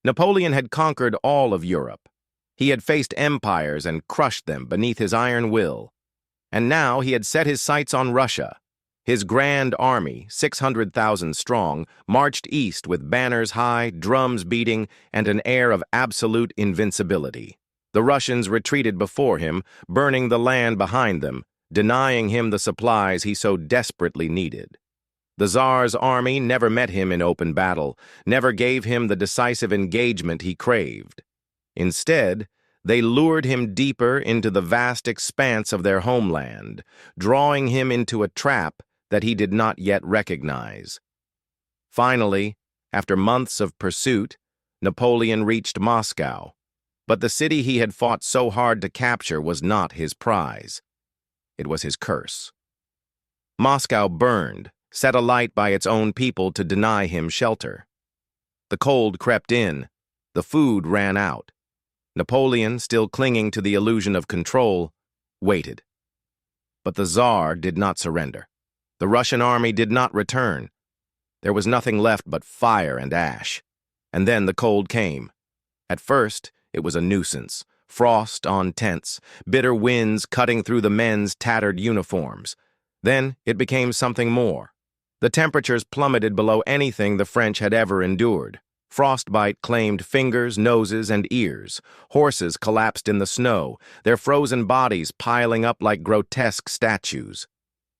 Napoleon had conquered all of Europe. He had faced empires and crushed them beneath his iron will. And now he had set his sights on Russia. His grand army, 600,000 strong, marched east with banners high, drums beating, and an air of absolute invincibility. The Russians retreated before him, burning the land behind them, denying him the supplies he so desperately needed. The Tsar's army never met him in open battle, never gave him the decisive engagement he craved. Instead, they lured him deeper into the vast expanse of their homeland, drawing him into a trap that he did not yet recognize. Finally, after months of pursuit, Napoleon reached Moscow. But the city he had fought so hard to capture was not his prize. It was his curse. Moscow burned, set alight by its own people to deny him shelter. The cold crept in, the food ran out. Napoleon, still clinging to the illusion of control, waited. But the Tsar did not surrender. The Russian army did not return. There was nothing left but fire and ash. And then the cold came. At first, it was a nuisance. Frost on tents, bitter winds cutting through the men's tattered uniforms. Then it became something more. The temperatures plummeted below anything the French had ever endured. Frostbite claimed fingers, noses, and ears. Horses collapsed in the snow, their frozen bodies piling up like grotesque statues.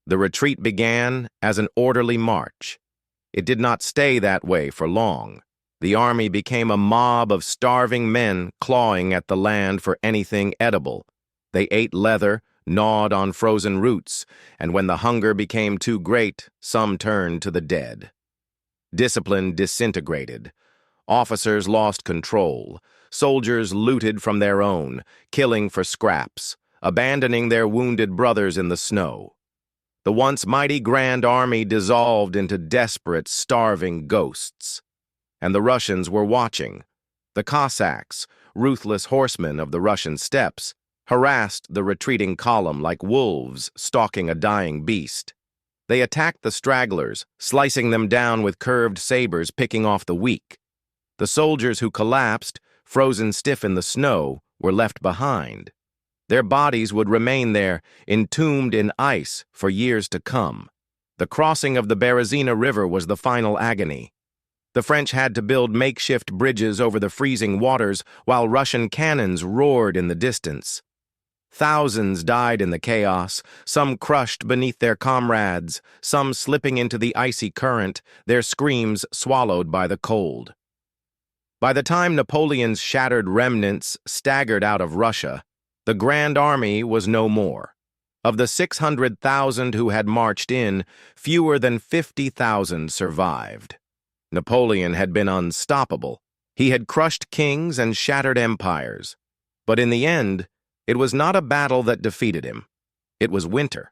The retreat began as an orderly march. It did not stay that way for long. The army became a mob of starving men clawing at the land for anything edible. They ate leather, gnawed on frozen roots, and when the hunger became too great, some turned to the dead. Discipline disintegrated. Officers lost control. Soldiers looted from their own, killing for scraps, abandoning their wounded brothers in the snow. The once mighty Grand Army dissolved into desperate, starving ghosts. And the Russians were watching. The Cossacks, ruthless horsemen of the Russian steppes, harassed the retreating column like wolves stalking a dying beast. They attacked the stragglers, slicing them down with curved sabers, picking off the weak. The soldiers who collapsed, frozen stiff in the snow, were left behind. Their bodies would remain there, entombed in ice, for years to come. The crossing of the Berezina River was the final agony. The French had to build makeshift bridges over the freezing waters while Russian cannons roared in the distance. Thousands died in the chaos, some crushed beneath their comrades, some slipping into the icy current, their screams swallowed by the cold. By the time Napoleon's shattered remnants staggered out of Russia, the Grand Army was no more. Of the 600,000 who had marched in, fewer than 50,000 survived. Napoleon had been unstoppable. He had crushed kings and shattered empires. But in the end, it was not a battle that defeated him. It was winter.